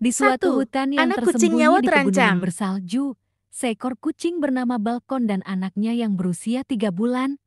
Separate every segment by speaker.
Speaker 1: Di suatu
Speaker 2: 1.
Speaker 1: hutan yang
Speaker 2: Anak kucing nyawa
Speaker 1: tersembunyi di pegunungan
Speaker 2: terancam.
Speaker 1: bersalju, seekor kucing bernama Balkon dan anaknya yang berusia 3 bulan,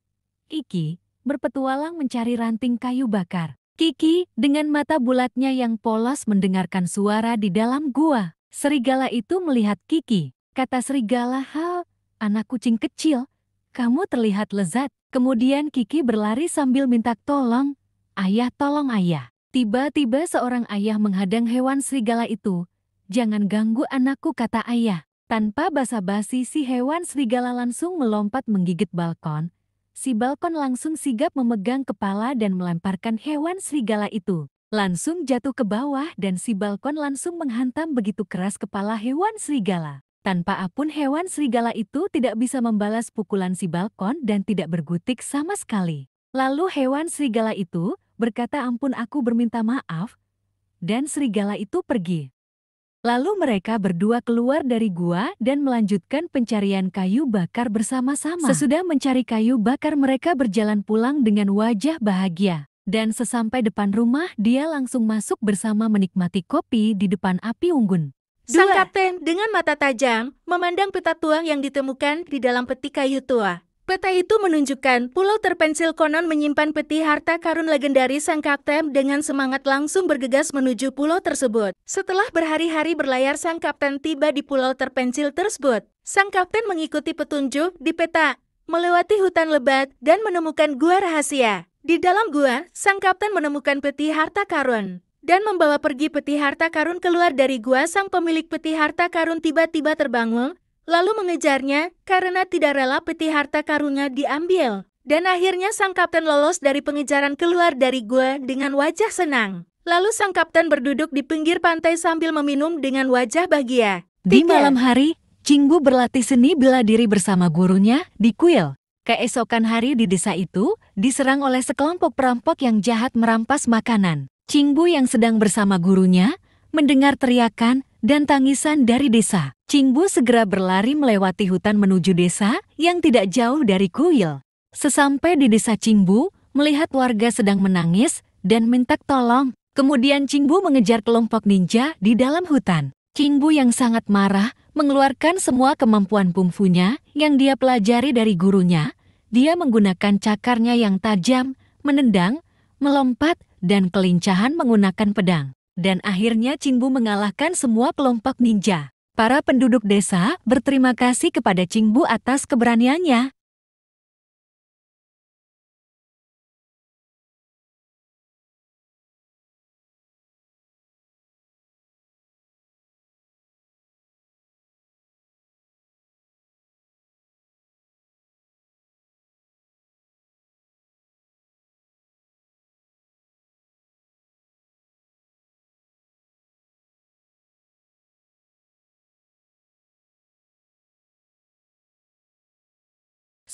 Speaker 1: Kiki, berpetualang mencari ranting kayu bakar. Kiki, dengan mata bulatnya yang polos mendengarkan suara di dalam gua. Serigala itu melihat Kiki. Kata serigala, "Hal, anak kucing kecil, kamu terlihat lezat." Kemudian Kiki berlari sambil minta tolong. "Ayah, tolong ayah." Tiba-tiba seorang ayah menghadang hewan serigala itu. "Jangan ganggu anakku," kata ayah. Tanpa basa-basi si hewan serigala langsung melompat menggigit Balkon. Si Balkon langsung sigap memegang kepala dan melemparkan hewan serigala itu. Langsung jatuh ke bawah dan si Balkon langsung menghantam begitu keras kepala hewan serigala. Tanpa ampun hewan serigala itu tidak bisa membalas pukulan si Balkon dan tidak berkutik sama sekali. Lalu hewan serigala itu berkata, "Ampun, aku berminta maaf." Dan serigala itu pergi. Lalu mereka berdua keluar dari gua dan melanjutkan pencarian kayu bakar bersama-sama. Sesudah mencari kayu bakar mereka berjalan pulang dengan wajah bahagia. Dan sesampai depan rumah dia langsung masuk bersama menikmati kopi di depan api unggun.
Speaker 2: Sang
Speaker 1: 2.
Speaker 2: kapten dengan mata tajam memandang peta tua yang ditemukan di dalam peti kayu tua. Peta itu menunjukkan pulau terpencil konon menyimpan peti harta karun legendaris. Sang kapten dengan semangat langsung bergegas menuju pulau tersebut. Setelah berhari-hari berlayar, sang kapten tiba di pulau terpencil tersebut. Sang kapten mengikuti petunjuk di peta, melewati hutan lebat dan menemukan gua rahasia. Di dalam gua, sang kapten menemukan peti harta karun dan membawa pergi peti harta karun keluar dari gua. Sang pemilik peti harta karun tiba-tiba terbangun, lalu mengejarnya karena tidak rela peti harta karunnya diambil. Dan akhirnya sang kapten lolos dari pengejaran keluar dari gua dengan wajah senang. Lalu sang kapten berduduk di pinggir pantai sambil meminum dengan wajah bahagia.
Speaker 1: Di
Speaker 2: 3.
Speaker 1: malam hari, Cinggu berlatih seni bela diri bersama gurunya di kuil. Keesokan hari di desa itu diserang oleh sekelompok perampok yang jahat merampas makanan. Cinggu yang sedang bersama gurunya mendengar teriakan dan tangisan dari desa. Cinggu segera berlari melewati hutan menuju desa yang tidak jauh dari kuil. Sesampai di desa, Cinggu melihat warga sedang menangis dan minta tolong. Kemudian Cinggu mengejar kelompok ninja di dalam hutan. Cinggu yang sangat marah mengeluarkan semua kemampuan kungfunya yang dia pelajari dari gurunya. Dia menggunakan cakarnya yang tajam, menendang, melompat, dan kelincahan menggunakan pedang. Dan akhirnya Cinggu mengalahkan semua kelompok ninja. Para penduduk desa berterima kasih kepada Cinggu atas keberaniannya.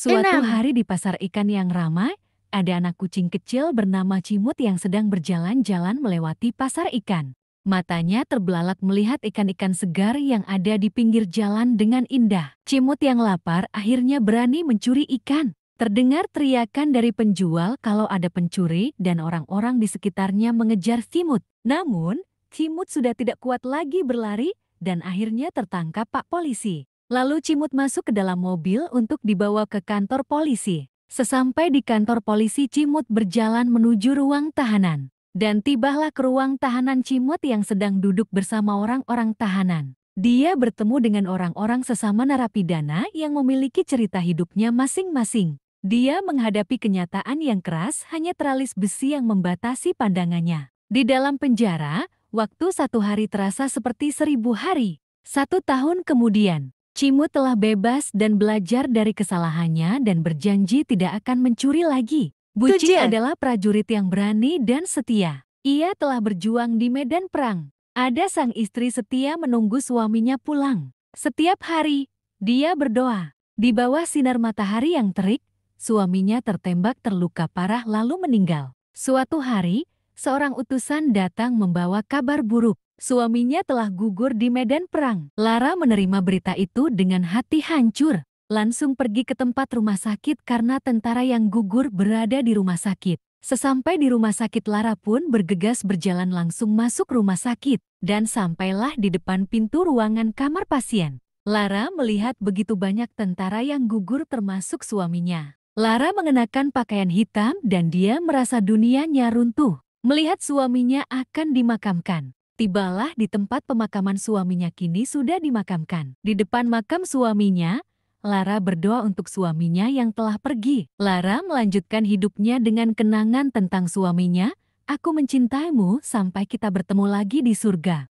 Speaker 1: Suatu
Speaker 2: 6.
Speaker 1: hari di pasar ikan yang ramai, ada anak kucing kecil bernama Cimut yang sedang berjalan-jalan melewati pasar ikan. Matanya terbelalak melihat ikan-ikan segar yang ada di pinggir jalan dengan indah. Cimut yang lapar akhirnya berani mencuri ikan. Terdengar teriakan dari penjual kalau ada pencuri dan orang-orang di sekitarnya mengejar Cimut. Namun, Cimut sudah tidak kuat lagi berlari dan akhirnya tertangkap Pak Polisi. Lalu Cimut masuk ke dalam mobil untuk dibawa ke kantor polisi. Sesampai di kantor polisi, Cimut berjalan menuju ruang tahanan. Dan tibalah ke ruang tahanan Cimut yang sedang duduk bersama orang-orang tahanan. Dia bertemu dengan orang-orang sesama narapidana yang memiliki cerita hidupnya masing-masing. Dia menghadapi kenyataan yang keras, hanya teralis besi yang membatasi pandangannya. Di dalam penjara, waktu 1 hari terasa seperti 1000 hari. 1 tahun kemudian, Cimut telah bebas dan belajar dari kesalahannya dan berjanji tidak akan mencuri lagi. Bucik
Speaker 2: 7.
Speaker 1: adalah prajurit yang berani dan setia. Ia telah berjuang di medan perang. Ada sang istri setia menunggu suaminya pulang. Setiap hari, dia berdoa. Di bawah sinar matahari yang terik, suaminya tertembak terluka parah lalu meninggal. Suatu hari, seorang utusan datang membawa kabar buruk. Suaminya telah gugur di medan perang. Lara menerima berita itu dengan hati hancur. Langsung pergi ke tempat rumah sakit karena tentara yang gugur berada di rumah sakit. Sesampai di rumah sakit, Lara pun bergegas berjalan langsung masuk rumah sakit dan sampailah di depan pintu ruangan kamar pasien. Lara melihat begitu banyak tentara yang gugur termasuk suaminya. Lara mengenakan pakaian hitam dan dia merasa dunianya runtuh. Melihat suaminya akan dimakamkan. Tibalah di tempat pemakaman suaminya, kini sudah dimakamkan. Di depan makam suaminya, Lara berdoa untuk suaminya yang telah pergi. Lara melanjutkan hidupnya dengan kenangan tentang suaminya. Aku mencintaimu sampai kita bertemu lagi di surga.